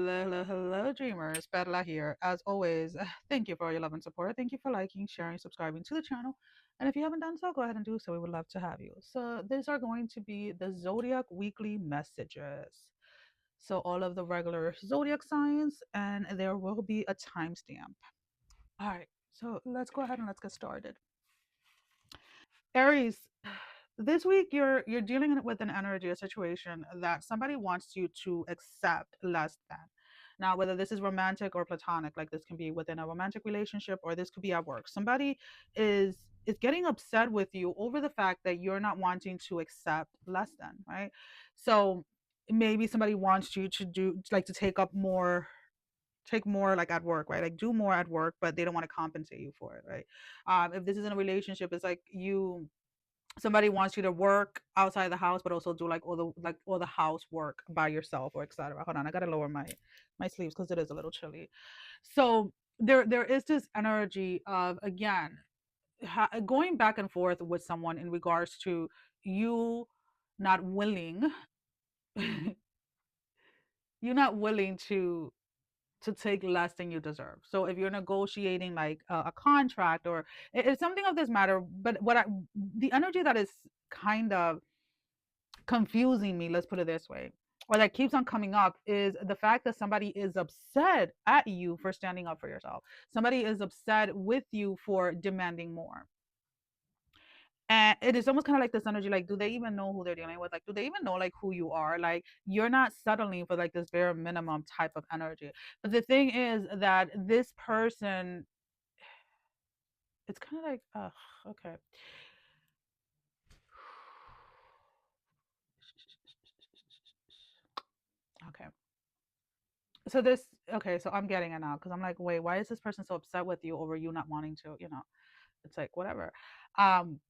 Hello, hello, hello, dreamers. Perla here. As always, thank you for your love and support. Thank you for liking, sharing, subscribing to the channel. And if you haven't done so, go ahead and do so. We would love to have you. So, these are going to be the Zodiac weekly messages. So, all of the regular zodiac signs, and there will be a timestamp. All right. So, let's go ahead and let's get started. Aries, this week you're dealing with an energy, a situation that somebody wants you to accept less than. Now, whether this is romantic or platonic, like this can be within a romantic relationship or this could be at work. Somebody is is getting upset with you over the fact that you're not wanting to accept less than, right? So maybe somebody wants you to do like to take more like at work, right? Like do more at work, but they don't want to compensate you for it, right? If this is in a relationship, it's like somebody wants you to work outside the house but also do like all the housework by yourself or etc. Hold on, I gotta lower my sleeves because it is a little chilly. So there is this energy of, again, going back and forth with someone in regards to you not willing you're not willing to take less than you deserve. So if you're negotiating like a contract or it's something of this matter, but the energy that is kind of confusing me, let's put it this way, or that keeps on coming up is the fact that somebody is upset at you for standing up for yourself. Somebody is upset with you for demanding more. And it is almost kind of like this energy, like, do they even know who they're dealing with? Like, do they even know like who you are? Like, you're not settling for like this bare minimum type of energy. But the thing is that this person, it's kind of like, okay. Okay. So this, okay, so I'm getting it now because I'm like, wait, why is this person so upset with you over you not wanting to, it's like whatever. Um,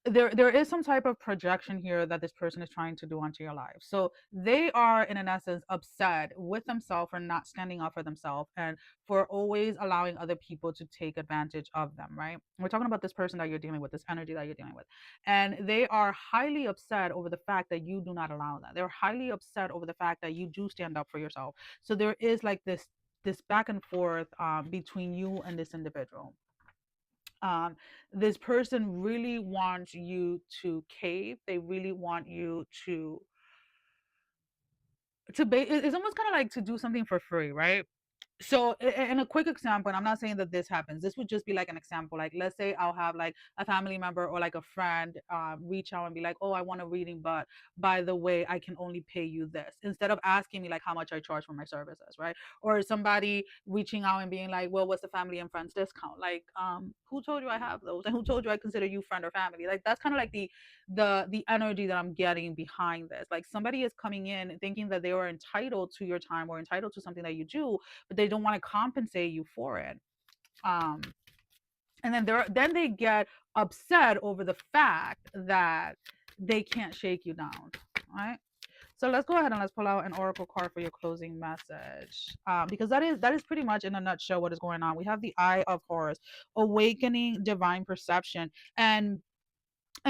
there is some type of projection here that this person is trying to do onto your life. So they are in an essence upset with themselves for not standing up for themselves and for always allowing other people to take advantage of them, right? We're talking about this person that you're dealing with, this energy that you're dealing with, and they are highly upset over the fact that you do not allow that. They're highly upset over the fact that you do stand up for yourself. So there is like this back and forth between you and this individual. um, this person really wants you to cave. They really want you it's almost kind of like to do something for free, right? So in a quick example, and I'm not saying that this happens, this would just be like an example. Like, let's say I'll have like a family member or like a friend reach out and be like, oh, I want a reading, but by the way, I can only pay you this, instead of asking me like how much I charge for my services, right? Or somebody reaching out and being like, well, what's the family and friends discount? Like, who told you I have those, and who told you I consider you friend or family? Like, that's kind of like the energy that I'm getting behind this. Like, somebody is coming in thinking that they are entitled to your time or entitled to something that you do, but they don't want to compensate you for it. Um, and then they get upset over the fact that they can't shake you down, right? So let's go ahead and let's pull out an oracle card for your closing message, because that is pretty much in a nutshell what is going on. We have the Eye of Horus, awakening divine perception, and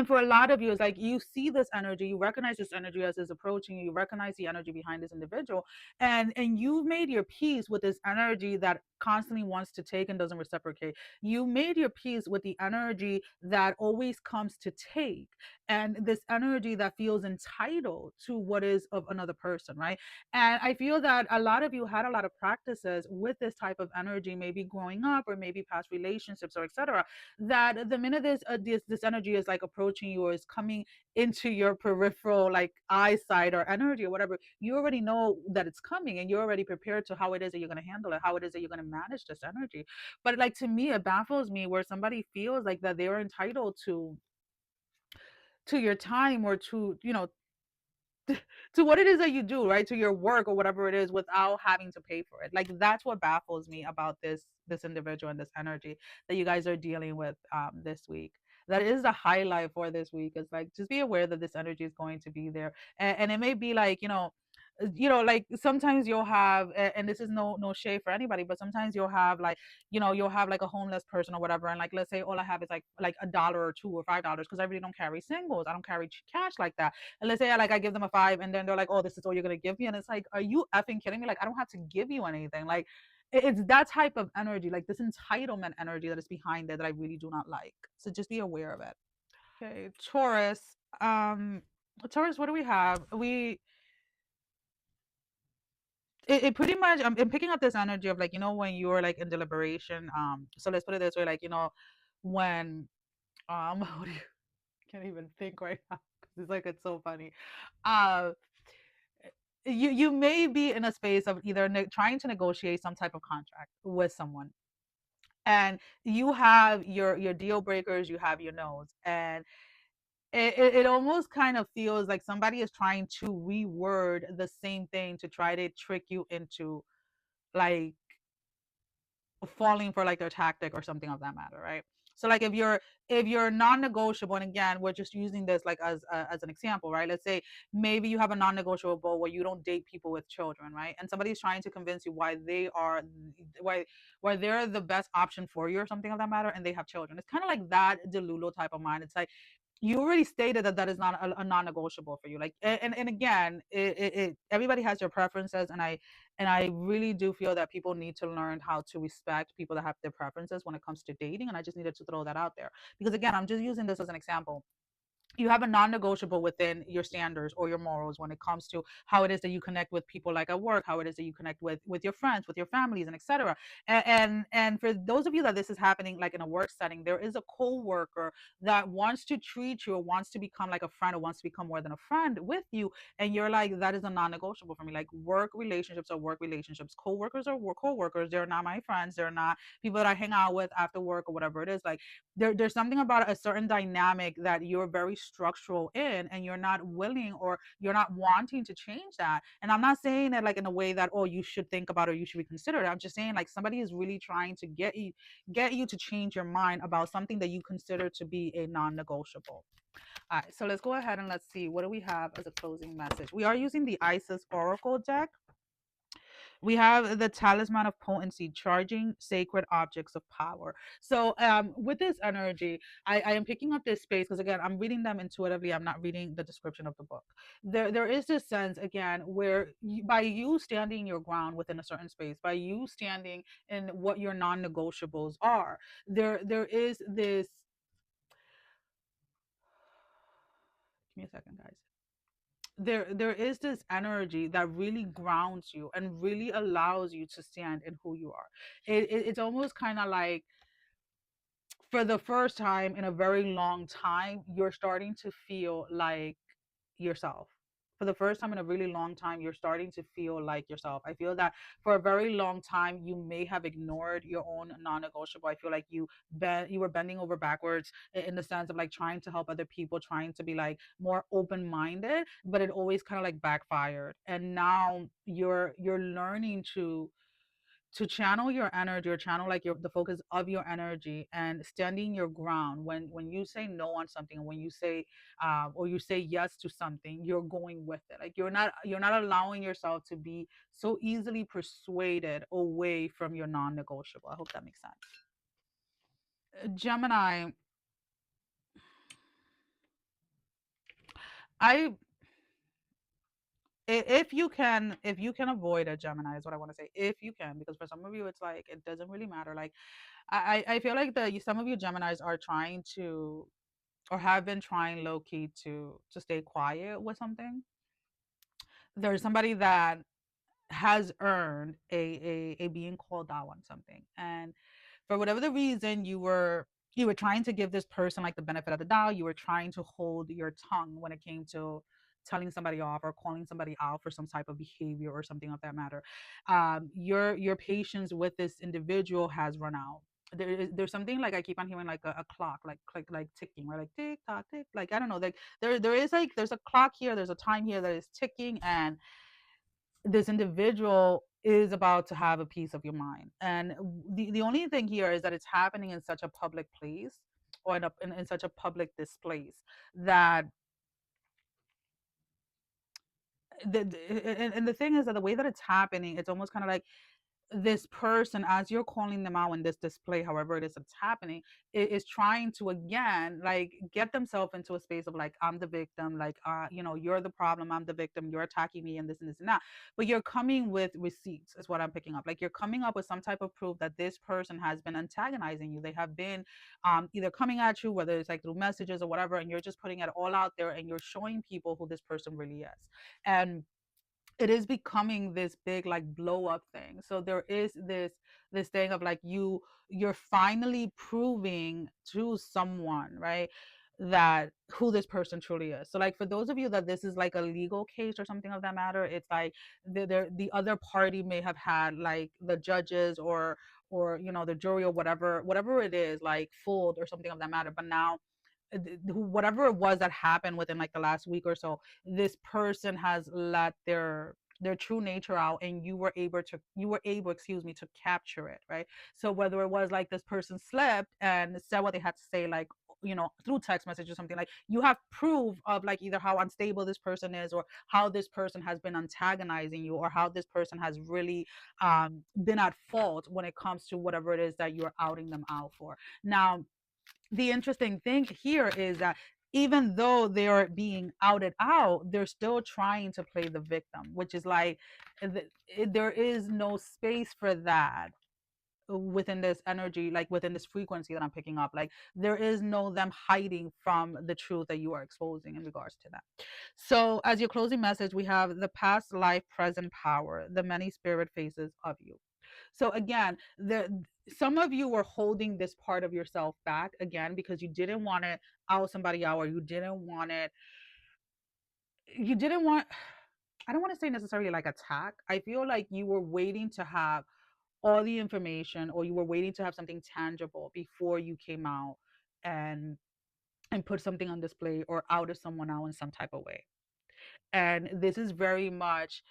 for a lot of you, it's like you see this energy, you recognize this energy as it's approaching you, you recognize the energy behind this individual, and you've made your peace with this energy that constantly wants to take and doesn't reciprocate. You made your peace with the energy that always comes to take, and this energy that feels entitled to what is of another person, right? And I feel that a lot of you had a lot of practices with this type of energy, maybe growing up or maybe past relationships or etc., that the minute this energy is like approaching you or is coming into your peripheral like eyesight or energy or whatever, you already know that it's coming and you're already prepared to how it is that you're going to handle it, how it is that you're going to manage this energy. But like, to me, it baffles me where somebody feels like that they're entitled to your time or to, to what it is that you do, right, to your work or whatever it is, without having to pay for it. Like, that's what baffles me about this individual and this energy that you guys are dealing with this week. That is the highlight for this week. It's like, just be aware that this energy is going to be there, and it may be like, like sometimes you'll have, and this is no shade for anybody, but sometimes you'll have like, you'll have like a homeless person or whatever, and like let's say all I have is like $1 or $2 or $5, because I really don't carry singles, I don't carry cash like that. And let's say I give them a five, and then they're like, oh, this is all you're gonna give me, and it's like, are you effing kidding me? Like, I don't have to give you anything. Like, it's that type of energy, like this entitlement energy that is behind it, that I really do not like. So just be aware of it. Okay, Taurus. um Taurus, what do we have? It pretty much, I'm picking up this energy of like, when you're like in deliberation. So let's put it this way, like, when what do you, can't even think right now, 'cause it's like, it's so funny. uh you may be in a space of either trying to negotiate some type of contract with someone, and you have your deal breakers, you have your no's, and it almost kind of feels like somebody is trying to reword the same thing to try to trick you into like falling for like their tactic or something of that matter, right? So like, if you're non-negotiable, and again, we're just using this like as an example, right? Let's say maybe you have a non-negotiable where you don't date people with children, right? And somebody's trying to convince you why why they're the best option for you or something of that matter, and they have children. It's kind of like that Delulu type of mind. It's like, you already stated that that is not a non-negotiable for you. Like, and again, everybody has their preferences, and I really do feel that people need to learn how to respect people that have their preferences when it comes to dating. And I just needed to throw that out there, because again, I'm just using this as an example. You have a non-negotiable within your standards or your morals when it comes to how it is that you connect with people, like at work, how it is that you connect with your friends, with your families, and etc. And for those of you that this is happening like in a work setting, there is a co-worker that wants to treat you, or wants to become like a friend, or wants to become more than a friend with you, and you're like, that is a non-negotiable for me. Like, work relationships are work relationships, co-workers are co-workers, they're not my friends, they're not people that I hang out with after work or whatever it is. Like, there's something about a certain dynamic that you're very structural in, and you're not willing, or you're not wanting to change that. And I'm not saying that like in a way that, oh, you should think about, or you should reconsider it. I'm just saying like, somebody is really trying to get you to change your mind about something that you consider to be a non-negotiable. All right, so let's go ahead and let's see, what do we have as a closing message. We are using the Isis Oracle deck. We have the Talisman of Potency, charging sacred objects of power. So with this energy, I am picking up this space, because again, I'm reading them intuitively, I'm not reading the description of the book. There is this sense again where by you standing your ground within a certain space, by you standing in what your non-negotiables are, there is this, give me a second, guys. There is this energy that really grounds you and really allows you to stand in who you are. It's almost kind of like, for the first time in a very long time, you're starting to feel like yourself. For the first time in a really long time, you're starting to feel like yourself. I feel that for a very long time, you may have ignored your own non-negotiable. I feel like you were bending over backwards in the sense of like trying to help other people, trying to be like more open-minded, but it always kind of like backfired. And now you're learning to channel your energy, or channel like the focus of your energy, and standing your ground when you say no on something, when you say or you say yes to something, you're going with it. Like, you're not allowing yourself to be so easily persuaded away from your non-negotiable. I hope that makes sense. Gemini, I if you can avoid a Gemini, is what I want to say. If you can, because for some of you it's like, it doesn't really matter. Like, I feel like some of you Geminis are trying to, or have been trying low key to stay quiet with something. There's somebody that has earned a being called out on something, and for whatever the reason, you were trying to give this person like the benefit of the doubt. You were trying to hold your tongue when it came to telling somebody off, or calling somebody out for some type of behavior or something of that matter. Your patience with this individual has run out. There's something like, I keep on hearing like a clock, like ticking, right? Like tick tock tick. Like, I don't know. Like, there is like, there's a clock here, there's a time here that is ticking, and this individual is about to have a piece of your mind. And the only thing here is that it's happening in such a public place, or in such a public displace, that and the thing is that the way that it's happening, it's almost kind of like this person, as you're calling them out in this display, however it is that's happening, is trying to again like get themselves into a space of like, I'm the victim, like you're the problem, I'm the victim, you're attacking me, and this and that. But you're coming with receipts is what I'm picking up. Like you're coming up with some type of proof that this person has been antagonizing you. They have been either coming at you, whether it's like through messages or whatever, and you're just putting it all out there and you're showing people who this person really is. And it is becoming this big like blow up thing. So there is this thing of like you're finally proving to someone, right, that who this person truly is. So like for those of you that this is like a legal case or something of that matter, it's like the other party may have had like the judges or the jury or whatever it is, like fooled or something of that matter. But now whatever it was that happened within like the last week or so, this person has let their true nature out, and you were able, excuse me, to capture it, right? So whether it was like this person slept and said what they had to say, like through text message or something, like you have proof of like either how unstable this person is, or how this person has been antagonizing you, or how this person has really been at fault when it comes to whatever it is that you're outing them out for. Now the interesting thing here is that even though they are being outed out, they're still trying to play the victim, which is like there is no space for that within this energy, like within this frequency that I'm picking up. Like there is no them hiding from the truth that you are exposing in regards to that. So as your closing message, we have the past life present power, the many spirit faces of you. So again, some of you were holding this part of yourself back again because you didn't want to out somebody out, or you didn't want I don't want to say necessarily like attack. I feel like you were waiting to have all the information, or you were waiting to have something tangible before you came out and put something on display or outed someone out in some type of way. And this is very much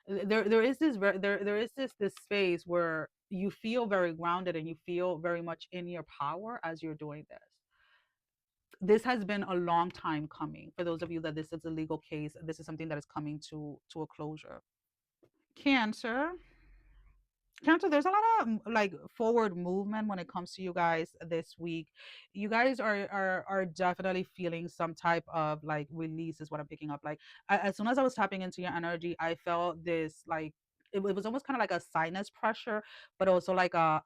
there is this space where you feel very grounded and you feel very much in your power as you're doing this. This has been a long time coming. For those of you that this is a legal case, this is something that is coming to a closure. Cancer. Cancer, there's a lot of like forward movement when it comes to you guys this week. You guys are definitely feeling some type of like release is what I'm picking up. Like as soon as I was tapping into your energy, I felt this like it was almost kind of like a sinus pressure, but also like a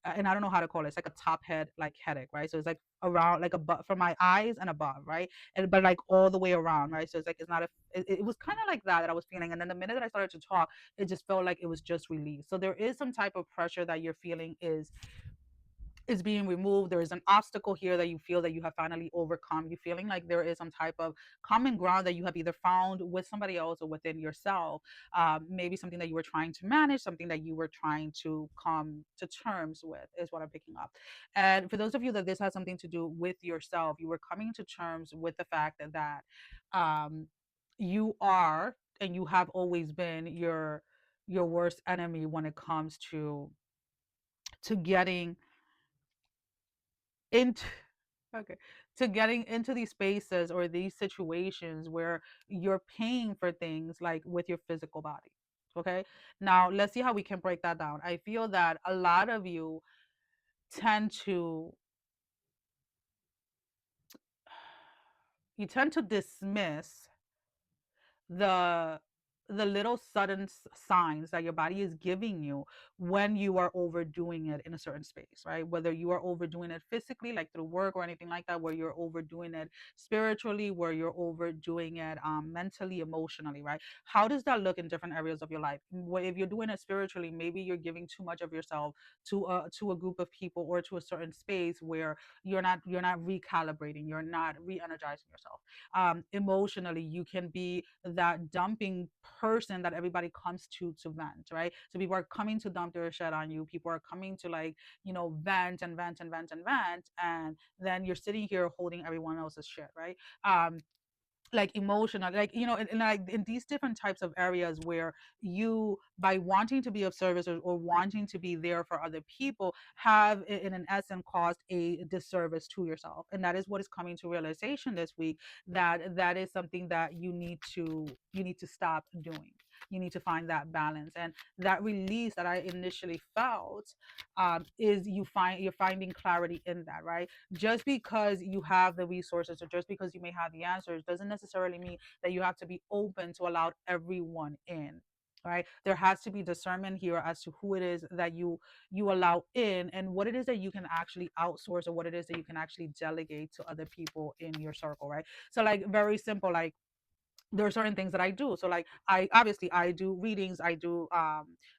and I don't know how to call it. It's like a top head like headache, right? So it's like around like above from my eyes and above, right? And but like all the way around, right? So it's like it's not a it was kind of like that I was feeling. And then the minute that I started to talk, it just felt like it was just released. So there is some type of pressure that you're feeling is being removed. There is an obstacle here that you feel that you have finally overcome. You feeling like there is some type of common ground that you have either found with somebody else or within yourself. Maybe something that you were trying to manage, something that you were trying to come to terms with is what I'm picking up. And for those of you that this has something to do with yourself, you were coming to terms with the fact that um, you are and you have always been your worst enemy when it comes to getting into okay to getting into these spaces or these situations where you're paying for things like with your physical body. Okay, now let's see how we can break that down. I feel that a lot of you tend to dismiss the the little sudden signs that your body is giving you when you are overdoing it in a certain space, right? Whether you are overdoing it physically, like through work or anything like that, where you're overdoing it spiritually, where you're overdoing it mentally, emotionally, right? How does that look in different areas of your life? If you're doing it spiritually, maybe you're giving too much of yourself to a group of people or to a certain space where you're not recalibrating, you're not re-energizing yourself. Emotionally, you can be that dumping person that everybody comes to vent, right? So people are coming to dump their shit on you, people are coming to like vent and vent and vent and vent, and then you're sitting here holding everyone else's shit, right? like emotional, like like in these different types of areas where you, by wanting to be of service, or wanting to be there for other people, have in an essence caused a disservice to yourself. And that is what is coming to realization this week, that that is something that you need to stop doing. You need to find that balance. And that release that I initially felt, is you're finding clarity in that, right? Just because you have the resources, or just because you may have the answers, doesn't necessarily mean that you have to be open to allow everyone in. Right, there has to be discernment here as to who it is that you allow in, and what it is that you can actually outsource, or what it is that you can actually delegate to other people in your circle, right? So like very simple, like there are certain things that I do. So like I obviously I do readings, I do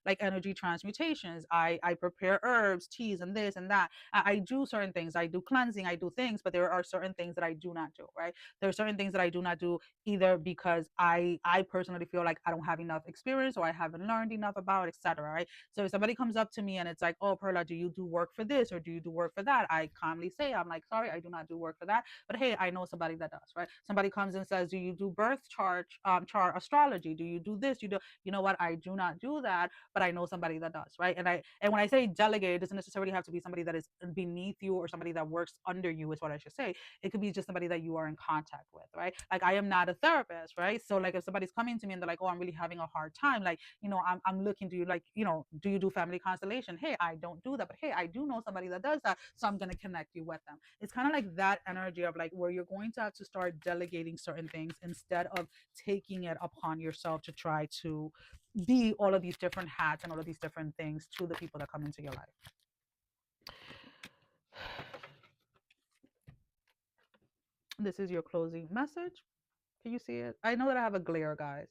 like energy transmutations, I prepare herbs, teas, and this and that. I do certain things, I do cleansing, I do things, but there are certain things that I do not do, right? There are certain things that I do not do, either because I personally feel like I don't have enough experience, or I haven't learned enough about, etc., right? So if somebody comes up to me and it's like, oh Perla, do you do work for this, or do you do work for that, I calmly say, I'm like, sorry, I do not do work for that, but hey, I know somebody that does, right? Somebody comes and says, do you do birth chart astrology, do you do this, you know what, I do not do that, but I know somebody that does, right? And when I say delegate, it doesn't necessarily have to be somebody that is beneath you, or somebody that works under you, is what I should say. It could be just somebody that you are in contact with, right? Like I am not a therapist, right? So like if somebody's coming to me and they're like, oh, I'm really having a hard time, like, I'm looking, do you, like, do you do family constellation? Hey, I don't do that, but hey, I do know somebody that does that, so I'm going to connect you with them. It's kind of like that energy of like where you're going to have to start delegating certain things, instead of taking it upon yourself to try to be all of these different hats and all of these different things to the people that come into your life. This is your closing message. Can you see it? I know that I have a glare, guys.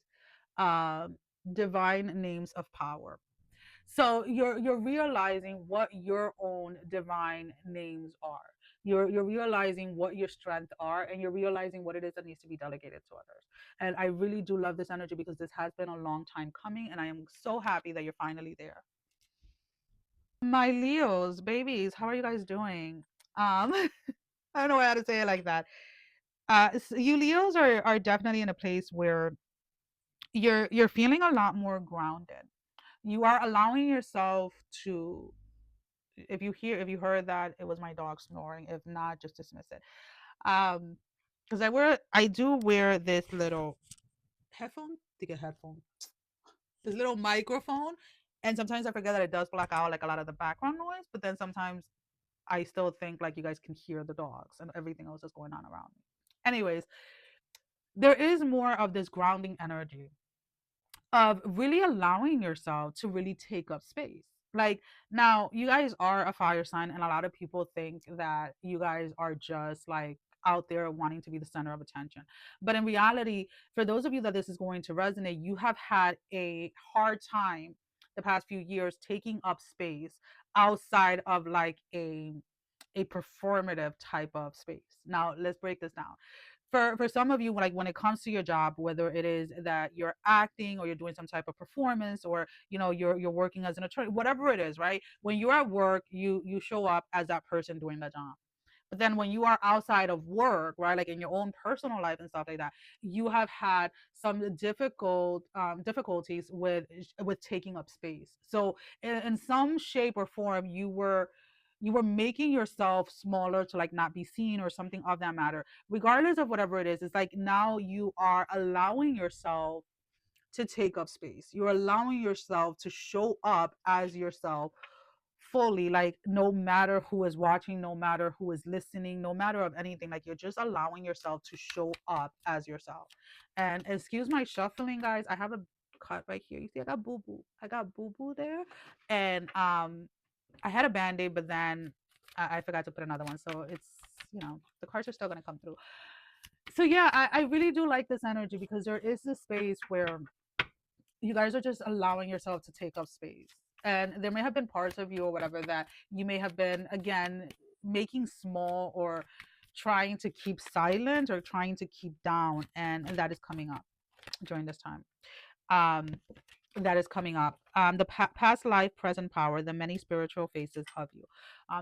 Um, Divine names of power. So you're realizing what your own divine names are. You're realizing what your strengths are, and you're realizing what it is that needs to be delegated to others. And I really do love this energy, because this has been a long time coming, and I am so happy that you're finally there. My Leos, babies, how are you guys doing? I don't know how to say it like that. You Leos are definitely in a place where you're feeling a lot more grounded. You are allowing yourself to, if you heard that, it was my dog snoring. If not, just dismiss it. Because I do wear this little headphone, to get headphone, this little microphone, and sometimes I forget that it does block out like a lot of the background noise, but then sometimes I still think like you guys can hear the dogs and everything else that's going on around me. Anyways, there is more of this grounding energy of really allowing yourself to really take up space. Like, now, you guys are a fire sign, and a lot of people think that you guys are just like out there wanting to be the center of attention. But in reality, for those of you that this is going to resonate, you have had a hard time the past few years taking up space outside of like a performative type of space. Now, let's break this down. For some of you, like when it comes to your job, whether it is that you're acting, or you're doing some type of performance, or you're working as an attorney, whatever it is, right? When you're at work, you show up as that person doing the job. But then when you are outside of work, right, like in your own personal life and stuff like that, you have had some difficulties with taking up space. So in some shape or form, you were making yourself smaller to like not be seen, or something of that matter. Regardless of whatever it is, it's like now you are allowing yourself to take up space. You're allowing yourself to show up as yourself fully, like no matter who is watching, no matter who is listening, no matter of anything, like you're just allowing yourself to show up as yourself. And excuse my shuffling, guys, I have a cut right here. You see, I got boo boo there. And I had a band-aid, but then I forgot to put another one, so it's, the cards are still going to come through. So yeah, I really do like this energy, because there is this space where you guys are just allowing yourself to take up space. And there may have been parts of you or whatever that you may have been, again, making small, or trying to keep silent, or trying to keep down. And that is coming up during this time. Um, that is coming up. The past life, present power, the many spiritual faces of you.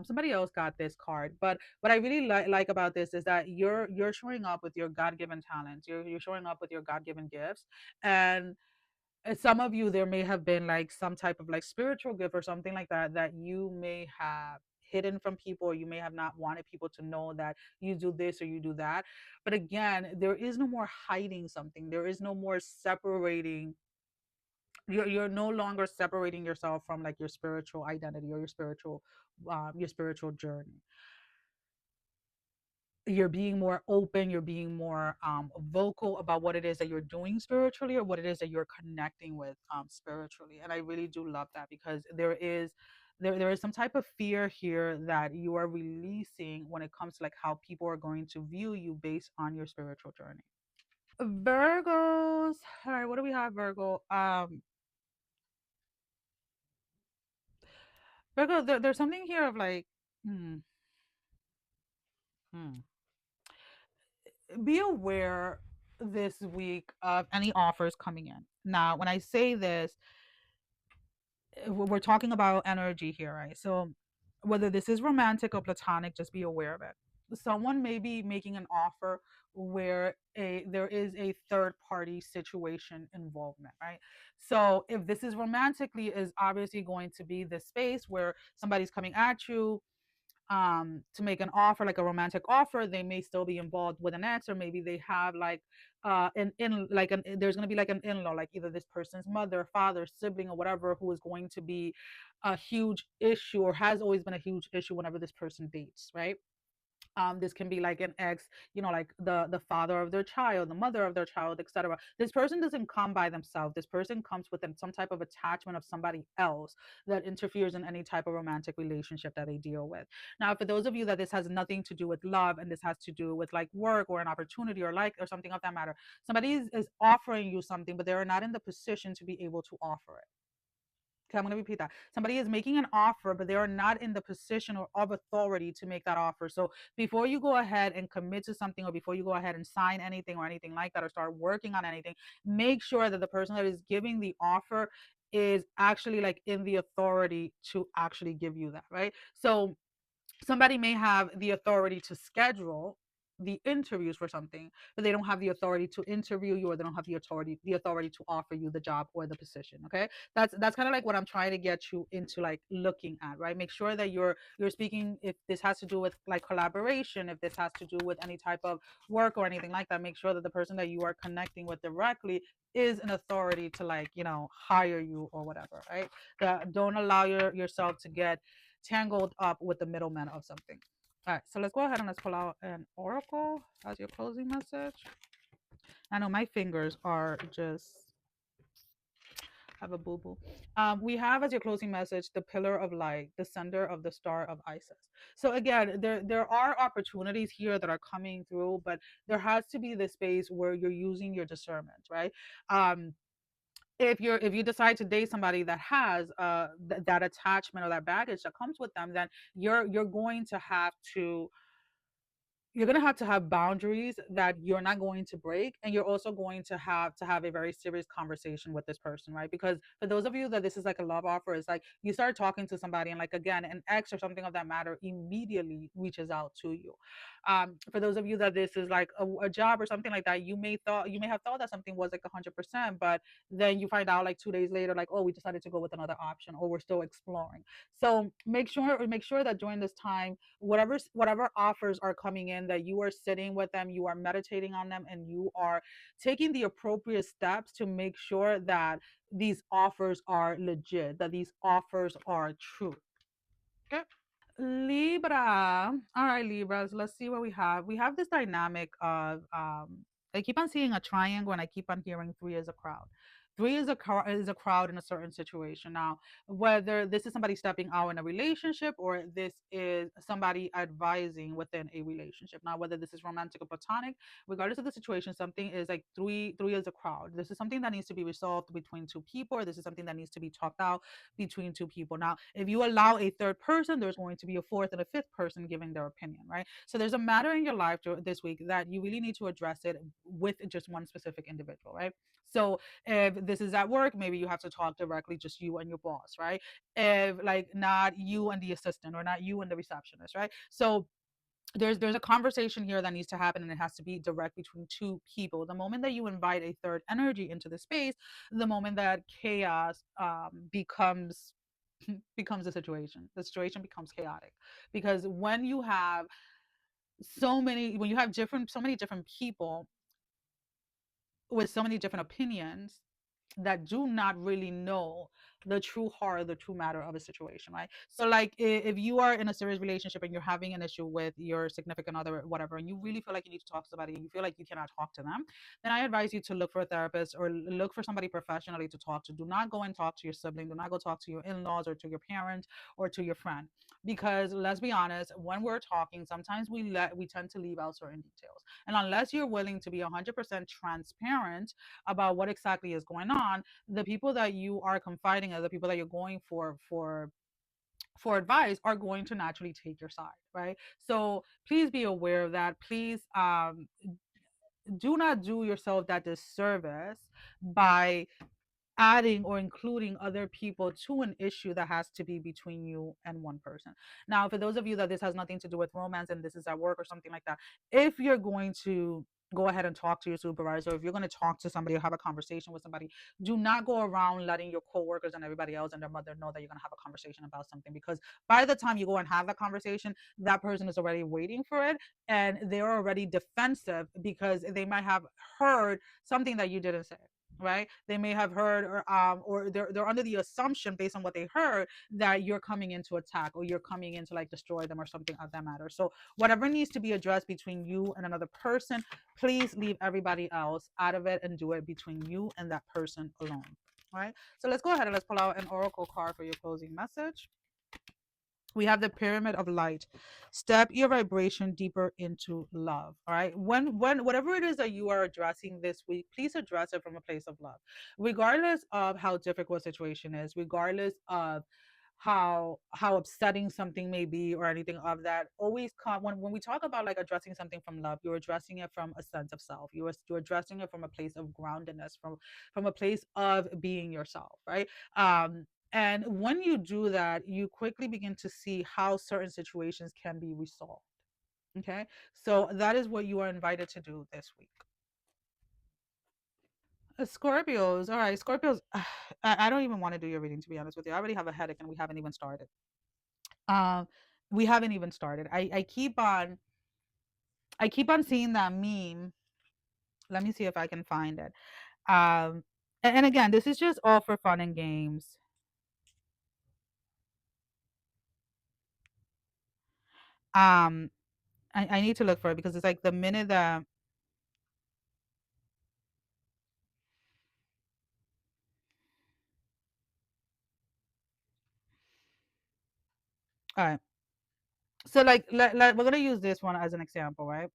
Somebody else got this card, but what I really like about this is that you're showing up with your God given talents. You're showing up with your God given gifts, and some of you, there may have been like some type of like spiritual gift or something like that that you may have hidden from people, or you may have not wanted people to know that you do this or you do that. But again, there is no more hiding something. There is no more separating. You're no longer separating yourself from like your spiritual identity or your spiritual journey. You're being more open, you're being more vocal about what it is that you're doing spiritually, or what it is that you're connecting with spiritually. And I really do love that, because there is some type of fear here that you are releasing when it comes to like how people are going to view you based on your spiritual journey. Virgos. All right, what do we have, Virgo? Virgo, there's something here of like, hmm, hmm. Be aware this week of any offers coming in. Now, when I say this, we're talking about energy here, right? So, whether this is romantic or platonic, just be aware of it. Someone may be making an offer where there is a third party situation involvement, right? So if this is romantically, is obviously going to be the space where somebody's coming at you to make an offer, like a romantic offer. They may still be involved with an ex, or maybe they have like an in like an there's going to be like an in-law, like either this person's mother, father, sibling, or whatever, who is going to be a huge issue, or has always been a huge issue whenever this person dates, right? This can be like an ex, like the father of their child, the mother of their child, etc. This person doesn't come by themselves. This person comes with some type of attachment of somebody else that interferes in any type of romantic relationship that they deal with. Now, for those of you that this has nothing to do with love, and this has to do with like work or an opportunity, or like, or something of that matter, somebody is offering you something, but they are not in the position to be able to offer it. Okay, I'm going to repeat that. Somebody is making an offer, but they are not in the position or of authority to make that offer. So before you go ahead and commit to something, or before you go ahead and sign anything or anything like that, or start working on anything, make sure that the person that is giving the offer is actually like in the authority to actually give you that, right? So somebody may have the authority to schedule the interviews for something, but they don't have the authority to interview you, or they don't have the authority to offer you the job or the position. Okay, that's kind of like what I'm trying to get you into, like looking at, right? Make sure that you're speaking, if this has to do with like collaboration, if this has to do with any type of work or anything like that, make sure that the person that you are connecting with directly is an authority to, like, hire you or whatever, right? Don't allow yourself to get tangled up with the middleman of something. All right, so let's go ahead and let's pull out an oracle as your closing message. I know my fingers are just have a boo boo. We have as your closing message the pillar of light, the sender of the star of Isis. So again, there are opportunities here that are coming through, but there has to be the space where you're using your discernment, right? If you decide to date somebody that has that attachment or that baggage that comes with them, then you're going to have to boundaries that you're not going to break, and you're also going to have a very serious conversation with this person, right? Because for those of you that this is like a love offer, it's like you start talking to somebody, and like again, an ex or something of that matter immediately reaches out to you. For those of you that this is like a job or something like that, you may have thought that something was like 100%, but then you find out like 2 days later, like, oh, we decided to go with another option, or we're still exploring. So make sure that during this time, whatever offers are coming in, that you are sitting with them, you are meditating on them, and you are taking the appropriate steps to make sure that these offers are legit, that these offers are true. Okay. Libra. All right, Libras. Let's see what we have. We have this dynamic of I keep on seeing a triangle, and I keep on hearing three as a crowd. Three is a crowd in a certain situation. Now, whether this is somebody stepping out in a relationship, or this is somebody advising within a relationship. Now, whether this is romantic or platonic, regardless of the situation, something is like three is a crowd. This is something that needs to be resolved between two people, or this is something that needs to be talked out between two people. Now, if you allow a third person, there's going to be a fourth and a fifth person giving their opinion, right? So there's a matter in your life this week that you really need to address it with just one specific individual, right? So if this is at work, maybe you have to talk directly, just you and your boss, right? If like not you and the assistant, or not you and the receptionist, right? So there's a conversation here that needs to happen, and it has to be direct between two people. The moment that you invite a third energy into the space, the moment that chaos becomes a situation, the situation becomes chaotic. Because when you have different so many different people with so many different opinions that do not really know the true heart, the true matter of a situation, right? So, like, if you are in a serious relationship and you're having an issue with your significant other, or whatever, and you really feel like you need to talk to somebody and you feel like you cannot talk to them, then I advise you to look for a therapist or look for somebody professionally to talk to. Do not go and talk to your sibling. Do not go talk to your in laws or to your parents or to your friend. Because let's be honest, when we're talking, sometimes we tend to leave out certain details. And unless you're willing to be 100% transparent about what exactly is going on, the people that you are confiding in, the people that you're going for advice, are going to naturally take your side, right? So please be aware of that. Please do not do yourself that disservice by adding or including other people to an issue that has to be between you and one person. Now, for those of you that this has nothing to do with romance and this is at work or something like that, if you're going to go ahead and talk to your supervisor, if you're going to talk to somebody or have a conversation with somebody, do not go around letting your coworkers and everybody else and their mother know that you're going to have a conversation about something, because by the time you go and have that conversation, that person is already waiting for it, and they're already defensive because they might have heard something that you didn't say, right? They may have heard, or they're under the assumption based on what they heard that you're coming in to attack, or you're coming in to like destroy them or something of that matter. So whatever needs to be addressed between you and another person, please leave everybody else out of it and do it between you and that person alone. All right. So let's go ahead and let's pull out an oracle card for your closing message. We have the pyramid of light. Step your vibration deeper into love. All right, when whatever it is that you are addressing this week, please address it from a place of love, regardless of how difficult a situation is, regardless of how upsetting something may be or anything of that. Always come when we talk about like addressing something from love, you're addressing it from a sense of self. You're addressing it from a place of groundedness, from a place of being yourself, right? And when you do that, you quickly begin to see how certain situations can be resolved. Okay. So that is what you are invited to do this week. Scorpios. All right. Scorpios. I don't even want to do your reading, to be honest with you. I already have a headache and we haven't even started. Um, we haven't even started. I keep on seeing that meme. Let me see if I can find it. And again, this is just all for fun and games. Um, I need to look for it because it's like the minute that. All right. So like we're gonna use this one as an example, right?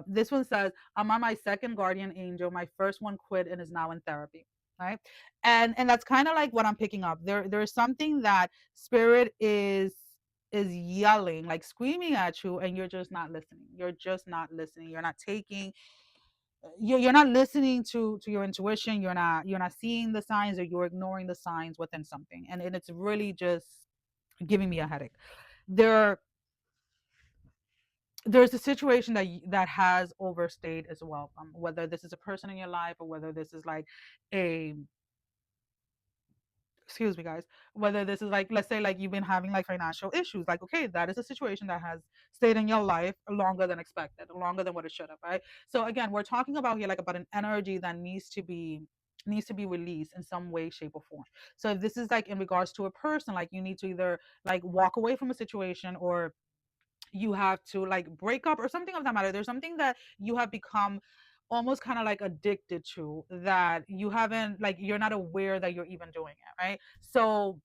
This one says, I'm on my second guardian angel. My first one quit and is now in therapy. Right. And that's kind of like what I'm picking up. There's something that spirit is yelling, like screaming at you, and you're just not listening. You're just not listening. You're not taking you're not listening to your intuition. You're not seeing the signs, or you're ignoring the signs within something. And it's really just giving me a headache. There there's a situation that has overstayed as well, whether this is a person in your life or whether this is like a excuse me guys, whether this is like, let's say like you've been having like financial issues, like okay, that is a situation that has stayed in your life longer than expected, longer than what it should have, right? So again, we're talking about here like about an energy that needs to be released in some way, shape, or form. So if this is like in regards to a person, like you need to either like walk away from a situation, or you have to like break up or something of that matter. There's something that you have become almost kind of like addicted to, that you haven't, like you're not aware that you're even doing it, right? So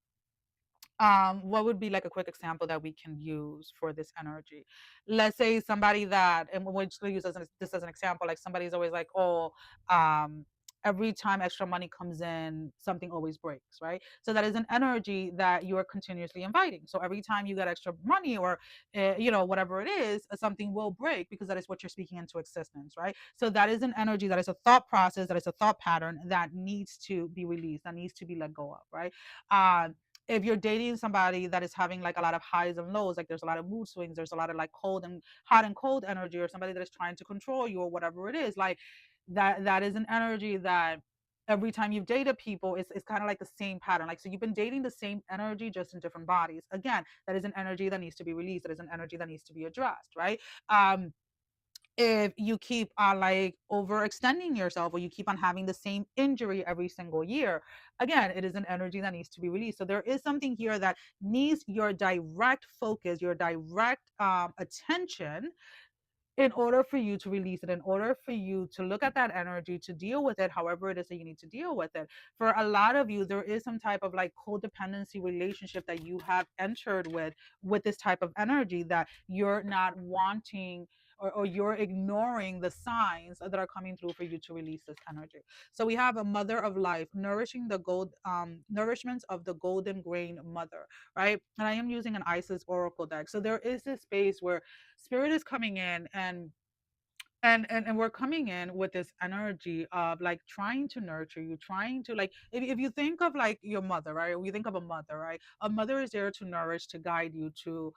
what would be like a quick example that we can use for this energy? Let's say somebody that, and we'll just use this as an example, like somebody's always like, oh, um every time extra money comes in, something always breaks, right? So that is an energy that you are continuously inviting. So every time you get extra money, or whatever it is, something will break, because that is what you're speaking into existence, right? So that is an energy, that is a thought process, that is a thought pattern that needs to be released, that needs to be let go of, right? If you're dating somebody that is having like a lot of highs and lows, like there's a lot of mood swings, there's a lot of like cold and hot and cold energy, or somebody that is trying to control you, or whatever it is, like that is an energy that every time you've dated people, it's kind of like the same pattern. Like, so you've been dating the same energy, just in different bodies. Again, that is an energy that needs to be released, that is an energy that needs to be addressed, right? If you keep on like overextending yourself, or you keep on having the same injury every single year, again, it is an energy that needs to be released. So there is something here that needs your direct focus, your direct attention, in order for you to release it, in order for you to look at that energy, to deal with it however it is that you need to deal with it. For a lot of you, there is some type of like codependency relationship that you have entered with this type of energy, that you're not wanting, or you're ignoring the signs that are coming through for you to release this energy. So we have a mother of life, nourishing the nourishments of the golden grain mother, right? And I am using an Isis oracle deck. So there is this space where spirit is coming in, and we're coming in with this energy of like trying to nurture you, trying to like, if you think of like your mother, right? Or you think of a mother, right? A mother is there to nourish, to guide you, to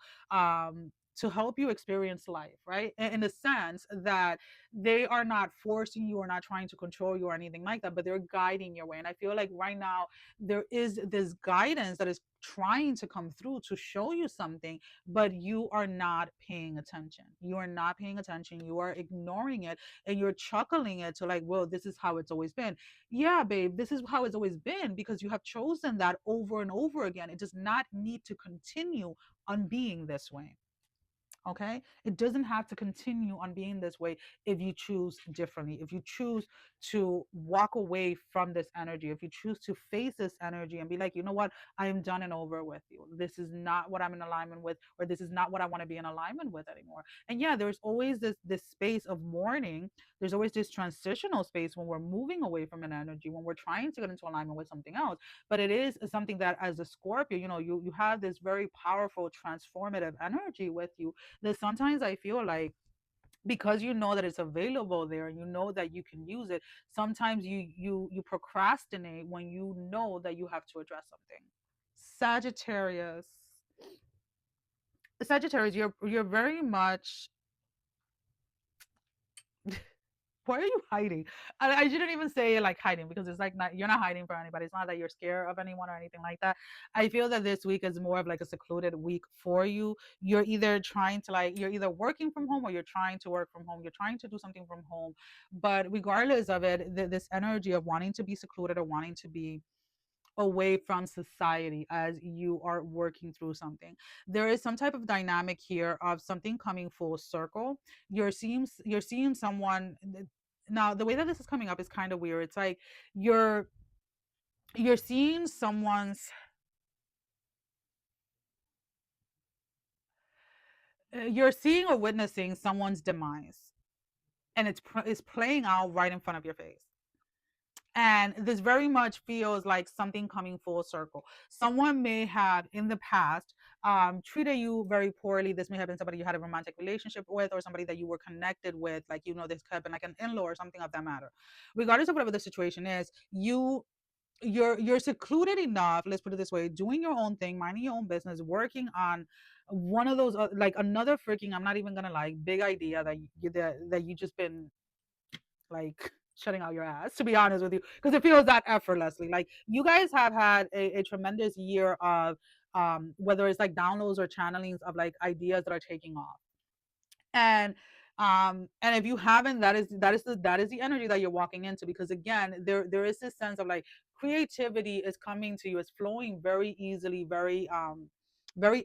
help you experience life, right? In the sense that they are not forcing you, or not trying to control you, or anything like that, but they're guiding your way. And I feel like right now there is this guidance that is trying to come through to show you something, but you are not paying attention. You are not paying attention. You are ignoring it, and you're chuckling it to like, well, this is how it's always been. Yeah, babe, this is how it's always been, because you have chosen that over and over again. It does not need to continue on being this way. Okay, it doesn't have to continue on being this way. If you choose differently, if you choose to walk away from this energy, if you choose to face this energy and be like, you know what, I am done and over with you, this is not what I'm in alignment with, or this is not what I want to be in alignment with anymore. And yeah, there's always this space of mourning, there's always this transitional space when we're moving away from an energy, when we're trying to get into alignment with something else. But it is something that, as a Scorpio, you have this very powerful transformative energy with you, that sometimes I feel like, because you know that it's available there, you know that you can use it, sometimes you procrastinate when you know that you have to address something. Sagittarius. Sagittarius, you're very much. Why are you hiding? I shouldn't even say like hiding, because it's like, not, you're not hiding from anybody. It's not that you're scared of anyone or anything like that. I feel that this week is more of like a secluded week for you. You're either trying to like, you're either working from home, or you're trying to work from home. You're trying to do something from home. But regardless of it, this energy of wanting to be secluded, or wanting to be away from society as you are working through something. There is some type of dynamic here of something coming full circle. You're seeing someone. Now, the way that this is coming up is kind of weird. It's like you're you're seeing someone's you're seeing or witnessing someone's demise, and it's playing out right in front of your face. And this very much feels like something coming full circle. Someone may have in the past treated you very poorly. This may have been somebody you had a romantic relationship with, or somebody that you were connected with, like, this could have been like an in-law or something of that matter. Regardless of whatever the situation is, you're secluded enough, let's put it this way, doing your own thing, minding your own business, working on one of those like another freaking, I'm not even gonna like, big idea that you just been like shutting out your ass, to be honest with you, because it feels that effortlessly. Like, you guys have had a tremendous year of whether it's like downloads or channelings of like ideas that are taking off. And if you haven't, that is the energy that you're walking into, because again, there is this sense of like creativity is coming to you, it's flowing very easily, very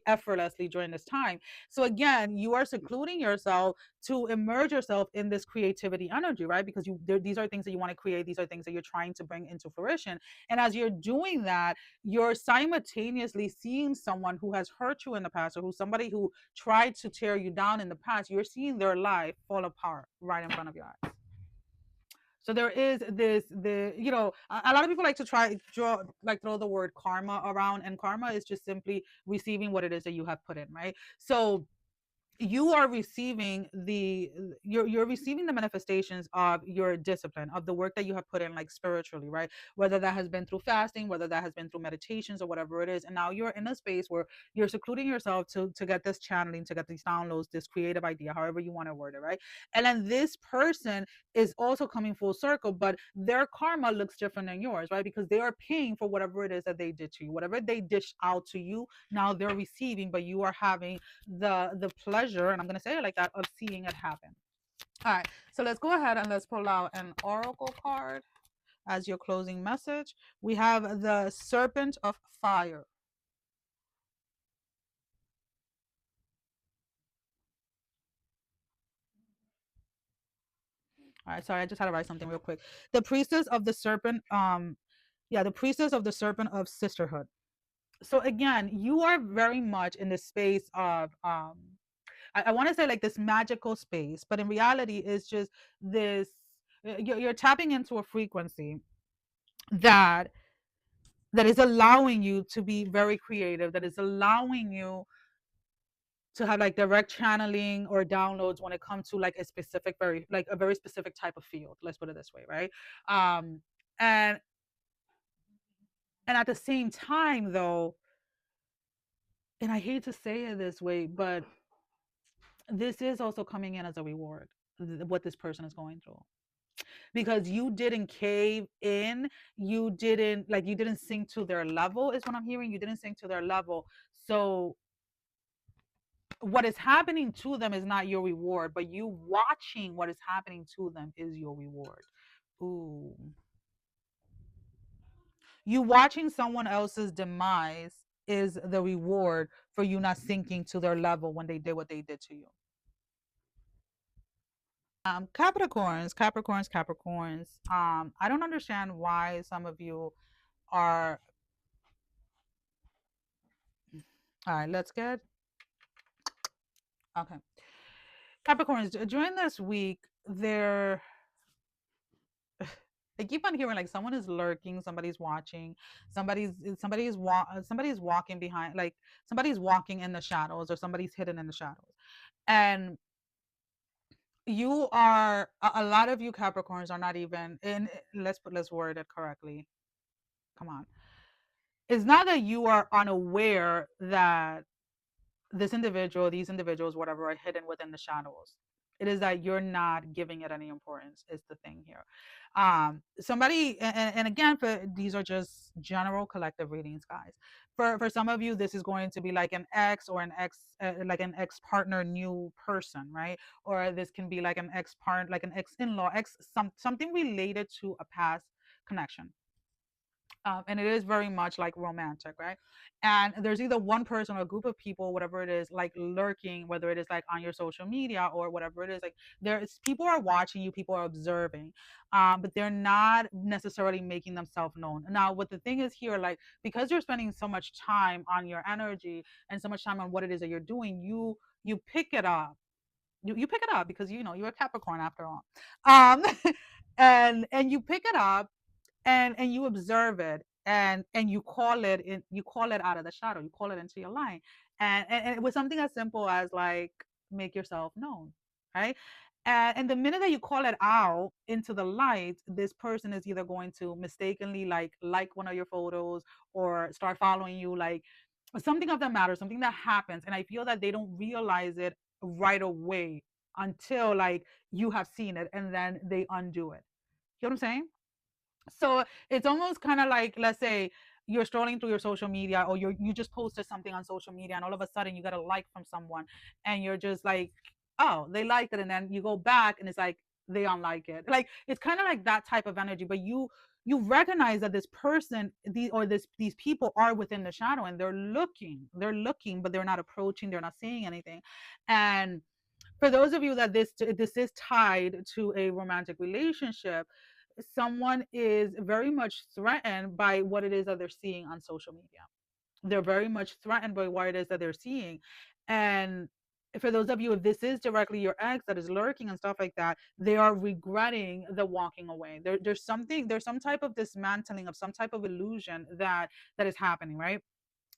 effortlessly during this time. So again, you are secluding yourself to immerse yourself in this creativity energy, right? Because these are things that you want to create, these are things that you're trying to bring into fruition. And as you're doing that, you're simultaneously seeing someone who has hurt you in the past, or who somebody who tried to tear you down in the past. You're seeing their life fall apart right in front of your eyes. So there is this, a lot of people like to try draw, like throw the word karma around, and karma is just simply receiving what it is that you have put in, right? So you are receiving you're receiving the manifestations of your discipline, of the work that you have put in, like spiritually, right? Whether that has been through fasting, whether that has been through meditations, or whatever it is, and now you're in a space where you're secluding yourself to get this channeling, to get these downloads, this creative idea, however you want to word it, right? And then this person is also coming full circle, but their karma looks different than yours, right? Because they are paying for whatever it is that they did to you, whatever they dish out to you, now they're receiving, but you are having the pleasure, and I'm going to say it like that, of seeing it happen. All right, so let's go ahead and let's pull out an oracle card as your closing message. We have the Serpent of Fire. All right, sorry, I just had to write something real quick. The Priestess of the Serpent, yeah, the Priestess of the Serpent of Sisterhood. So again, you are very much in the space of I want to say like this magical space, but in reality it's just this, you're tapping into a frequency that is allowing you to be very creative, that is allowing you to have like direct channeling or downloads when it comes to like a specific, very like a very specific type of field, let's put it this way, right? um and at the same time though, and I hate to say it this way, but this is also coming in as a reward, what this person is going through, because you didn't cave in, you didn't sink to their level, is what I'm hearing. You didn't sink to their level. So what is happening to them is not your reward, but you watching what is happening to them is your reward. Ooh. You watching someone else's demise is the reward for you not sinking to their level when they did what they did to you. Capricorns. I don't understand why some of you are. All right, let's get. Okay. Capricorns, during this week, there. I keep on hearing like someone is lurking, somebody's watching, somebody's walking behind, like somebody's walking in the shadows, or somebody's hidden in the shadows. And you are a lot of you Capricorns are not even in, let's word it correctly. Come on. It's not that you are unaware that this individual, these individuals, whatever, are hidden within the shadows. It is that you're not giving it any importance, is the thing here. Somebody, and again, for these are just general collective readings, guys. For some of you, this is going to be like an ex, or an ex, like an ex partner, new person, right? Or this can be like an ex part, like an ex in law, something related to a past connection. And it is very much like romantic, right? And there's either one person or a group of people, whatever it is, like lurking, whether it is like on your social media or whatever it is, like there's people are watching you, people are observing, but they're not necessarily making themselves known. Now, what the thing is here, like because you're spending so much time on your energy and so much time on what it is that you're doing, you pick it up. You pick it up because you're a Capricorn after all, um, and you pick it up, and you observe it, and you call it out of the shadow, you call it into your line, and it was something as simple as like make yourself known, right? And the minute that you call it out into the light, this person is either going to mistakenly like one of your photos, or start following you, like something of that matter, something that happens, and I feel that they don't realize it right away until like you have seen it, and then they undo it. You know what I'm saying? So it's almost kind of like, let's say you're scrolling through your social media, or you just posted something on social media, and all of a sudden you got a like from someone, and you're just like, oh, they liked it, and then you go back and it's like they unlike it. Like it's kind of like that type of energy, but you recognize that this person, these people are within the shadow, and they're looking, but they're not approaching, they're not saying anything. And for those of you that this is tied to a romantic relationship, someone is very much threatened by what it is that they're seeing on social media. They're very much threatened by what it is that they're seeing. And for those of you, if this is directly your ex that is lurking and stuff like that, they are regretting the walking away. There's something, there's some type of dismantling of some type of illusion that is happening, right?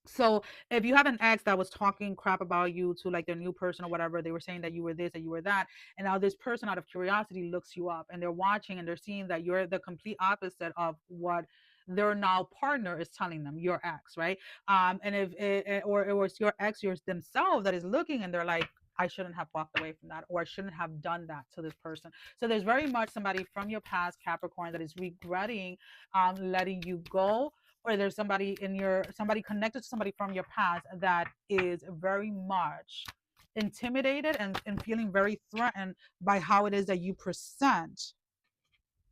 So if you have an ex that was talking crap about you to like their new person or whatever, they were saying that you were this and you were that, and now this person out of curiosity looks you up and they're watching and they're seeing that you're the complete opposite of what their now partner is telling them, your ex, right? And if it, or it was your ex yours themselves that is looking and they're like, I shouldn't have walked away from that, or I shouldn't have done that to this person. So there's very much somebody from your past, Capricorn, that is regretting letting you go, or there's somebody in your, somebody connected to somebody from your past that is very much intimidated and feeling very threatened by how it is that you present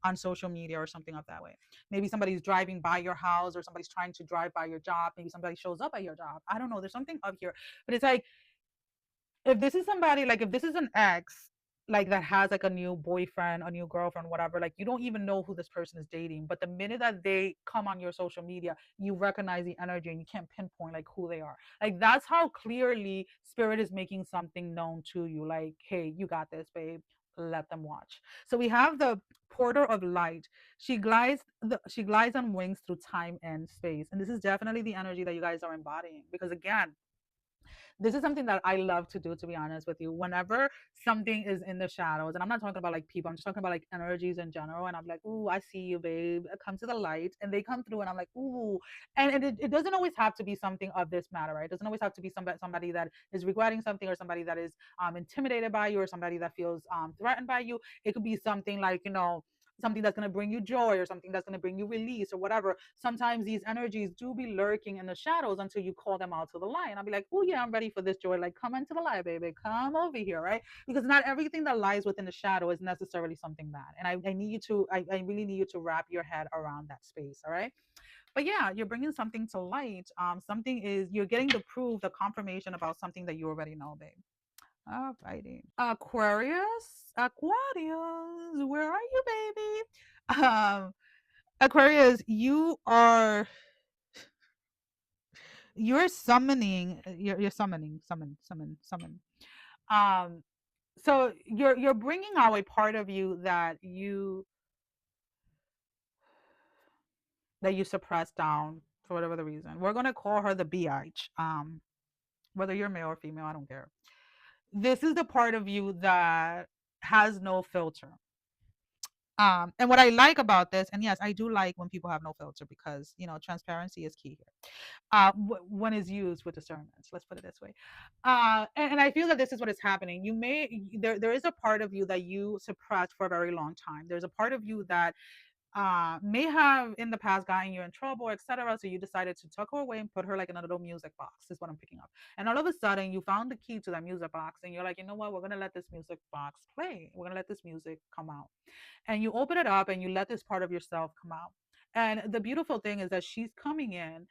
on social media or something of that way. Maybe somebody's driving by your house, or somebody's trying to drive by your job. Maybe somebody shows up at your job. I don't know. There's something up here, but it's like, if this is somebody, like if this is an ex, like that has like a new boyfriend, a new girlfriend, whatever, like you don't even know who this person is dating, but the minute that they come on your social media, you recognize the energy and you can't pinpoint like who they are. Like that's how clearly spirit is making something known to you, like, hey, you got this, babe, let them watch. So we have the porter of light. She glides on wings through time and space, and this is definitely the energy that you guys are embodying, because again, this is something that I love to do, to be honest with you. Whenever something is in the shadows, and I'm not talking about like people, I'm just talking about like energies in general. And I'm like, ooh, I see you, babe. Come to the light. And they come through, and I'm like, ooh. And it doesn't always have to be something of this matter, right? It doesn't always have to be somebody that is regretting something, or somebody that is intimidated by you, or somebody that feels threatened by you. It could be something like, you know, something that's going to bring you joy, or something that's going to bring you release, or whatever. Sometimes these energies do be lurking in the shadows until you call them out to the light. And I'll be like, oh yeah, I'm ready for this joy. Like, come into the light, baby. Come over here, right? Because not everything that lies within the shadow is necessarily something bad. And I need you to, I really need you to wrap your head around that space. All right. But yeah, you're bringing something to light. Something is, you're getting the proof, the confirmation about something that you already know, babe. All righty. Aquarius, Aquarius, where are you, baby? Aquarius, you're summoning, you're summoning, summon. Um, so you're bringing out a part of you that you suppressed down for whatever the reason. We're gonna call her the BH. Whether you're male or female, I don't care. This is the part of you that has no filter. And what I like about this, and yes, I do like when people have no filter, because you know transparency is key here. When is used with discernment. Let's put it this way. And I feel that this is what is happening. There is a part of you that you suppressed for a very long time. There's a part of you that may have in the past gotten you in trouble, etc. So you decided to tuck her away and put her like in a little music box, is what I'm picking up. And all of a sudden, you found the key to that music box, and you're like, you know what? We're gonna let this music box play. We're gonna let this music come out. And you open it up, and you let this part of yourself come out. And the beautiful thing is that she's coming in,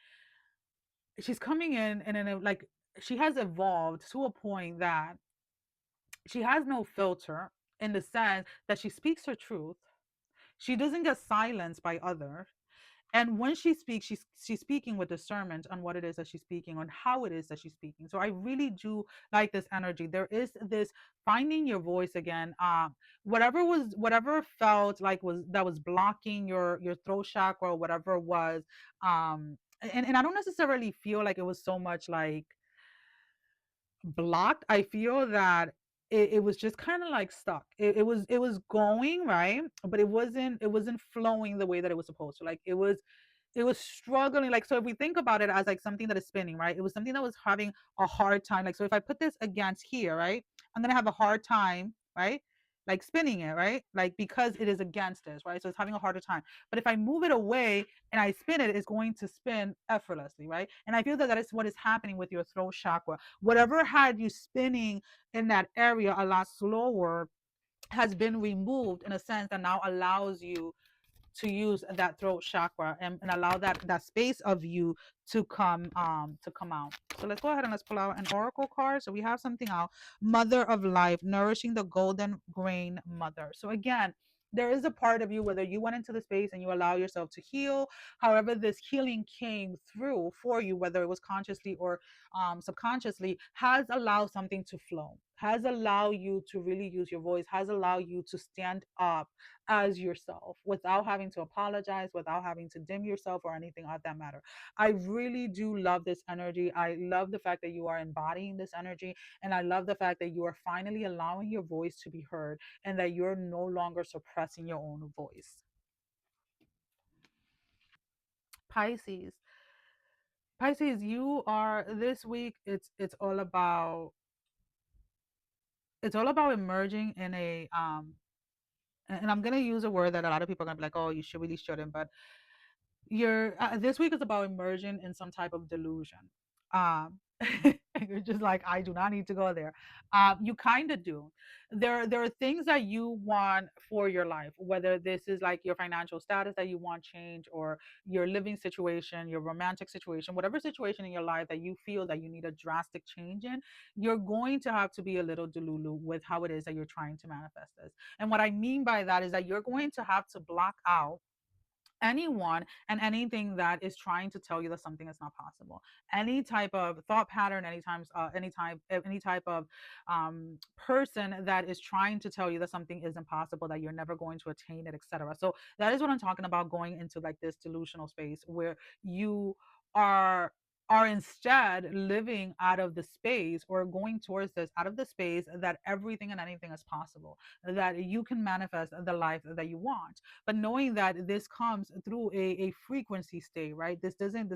and like she has evolved to a point that she has no filter, in the sense that she speaks her truth. She doesn't get silenced by others. And when she speaks, she's speaking with discernment on what it is that she's speaking, on how it is that she's speaking. So I really do like this energy. There is this finding your voice again. Whatever felt like was blocking your throat chakra, or whatever was. And I don't necessarily feel like it was so much like blocked. I feel that it was just kind of like stuck. It was going right, but it wasn't flowing the way that it was supposed to. Like it was struggling. Like, so if we think about it as like something that is spinning, right, it was something that was having a hard time. Like, so if I put this against here, right, I'm gonna have a hard time, right, like spinning it, right, like because it is against this, right, so it's having a harder time. But if I move it away and I spin it, it's going to spin effortlessly, right? And I feel that that is what is happening with your throat chakra. Whatever had you spinning in that area a lot slower has been removed, in a sense that now allows you to use that throat chakra, and allow that space of you to come out. So let's go ahead and let's pull out an oracle card. So we have something out. Mother of life, nourishing the golden grain mother. So again, there is a part of you, whether you went into the space and you allow yourself to heal, however this healing came through for you, whether it was consciously or subconsciously, has allowed something to flow, has allowed you to really use your voice, has allowed you to stand up as yourself without having to apologize, without having to dim yourself or anything of that matter. I really do love this energy. I love the fact that you are embodying this energy. And I love the fact that you are finally allowing your voice to be heard and that you're no longer suppressing your own voice. Pisces. Pisces, you are this week, it's all about emerging in a and I'm gonna use a word that a lot of people are gonna be like, oh, you should really shouldn't, but you're this week is about immersion in some type of delusion. um you're just like, I do not need to go there. You kind of do. There are things that you want for your life, whether this is like your financial status that you want change, or your living situation, your romantic situation, whatever situation in your life that you feel that you need a drastic change in. You're going to have to be a little delulu with how it is that you're trying to manifest this. And what I mean by that is that you're going to have to block out anyone and anything that is trying to tell you that something is not possible. Any type of thought pattern, any type of person that is trying to tell you that something is impossible, that you're never going to attain it, etc. So that is what I'm talking about, going into like this delusional space where you are are instead living out of the space, or going towards this out of the space, that everything and anything is possible, that you can manifest the life that you want. But knowing that this comes through a frequency state, right? This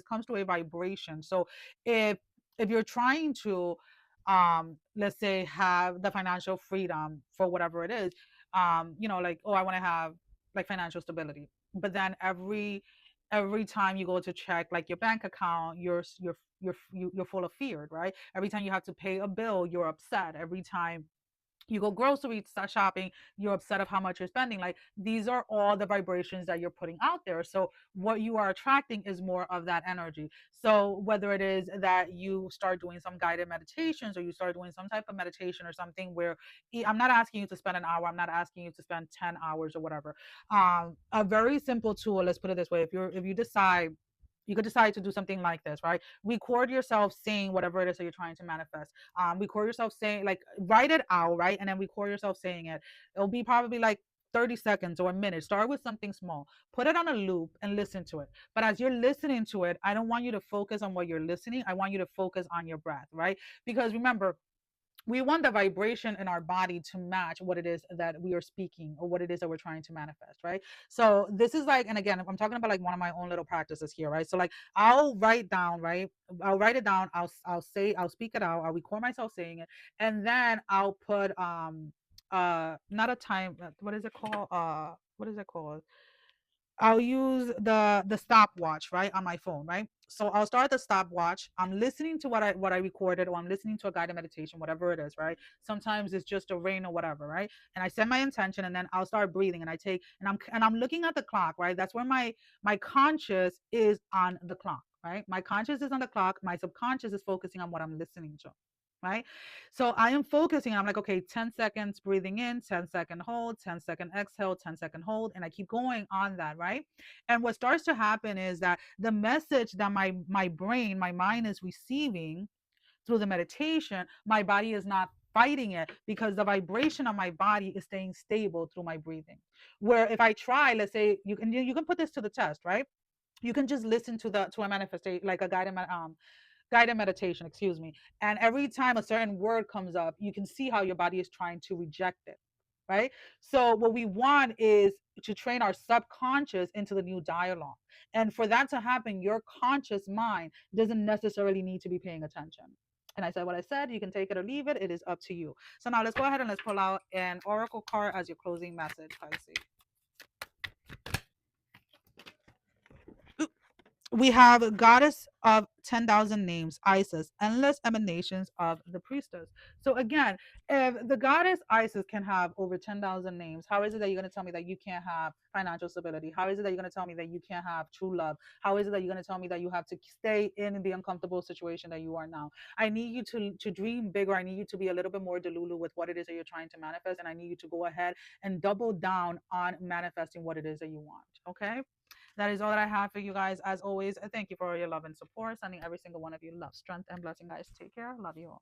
comes to a vibration. So if you're trying to let's say have the financial freedom for whatever it is, like, oh, I want to have like financial stability, but then every time you go to check like your bank account, you're full of fear, right? Every time you have to pay a bill, you're upset. Every time you go grocery shopping, you're upset of how much you're spending. Like, these are all the vibrations that you're putting out there. So what you are attracting is more of that energy. So whether it is that you start doing some guided meditations, or you start doing some type of meditation or something where I'm not asking you to spend an hour, I'm not asking you to spend 10 hours or whatever. A very simple tool, let's put it this way, if you decide, you could decide to do something like this, right? Record yourself saying whatever it is that you're trying to manifest. Record yourself saying, like, write it out, right? And then record yourself saying it. It'll be probably like 30 seconds or a minute. Start with something small. Put it on a loop and listen to it. But as you're listening to it, I don't want you to focus on what you're listening. I want you to focus on your breath, right? Because remember, we want the vibration in our body to match what it is that we are speaking, or what it is that we're trying to manifest, right? So this is like, and again, I'm talking about like one of my own little practices here, right? So like, I'll write down, right? I'll write it down, I'll speak it out, I'll record myself saying it, and then I'll put not a time, what is it called, I'll use the stopwatch, right, on my phone, right? So I'll start the stopwatch. I'm listening to what I recorded, or I'm listening to a guided meditation, whatever it is, right? Sometimes it's just a rain or whatever, right? And I set my intention, and then I'll start breathing, and I'm looking at the clock, right? That's where my conscious is on the clock, right? My conscious is on the clock. My subconscious is focusing on what I'm listening to. Right. So I am focusing. I'm like, okay, 10 seconds breathing in, 10-second hold, 10-second exhale, 10-second hold. And I keep going on that. Right. And what starts to happen is that the message that my brain, my mind is receiving through the meditation, my body is not fighting it, because the vibration of my body is staying stable through my breathing. Where if I try, let's say, you can put this to the test, right? You can just listen to a manifestation, like a guided meditation, excuse me. And every time a certain word comes up, you can see how your body is trying to reject it, right? So what we want is to train our subconscious into the new dialogue. And for that to happen, your conscious mind doesn't necessarily need to be paying attention. And I said what I said. You can take it or leave it. It is up to you. So now let's go ahead and let's pull out an oracle card as your closing message, Pisces. We have goddess of 10,000 names, Isis, endless emanations of the priestess. So again, if the goddess Isis can have over 10,000 names, how is it that you're going to tell me that you can't have financial stability? How is it that you're going to tell me that you can't have true love? How is it that you're going to tell me that you have to stay in the uncomfortable situation that you are now? I need you to dream bigger. I need you to be a little bit more delulu with what it is that you're trying to manifest, and I need you to go ahead and double down on manifesting what it is that you want. Okay? That is all that I have for you guys. As always, thank you for your love and support. Sending every single one of you love, strength, and blessing, guys. Take care. Love you all.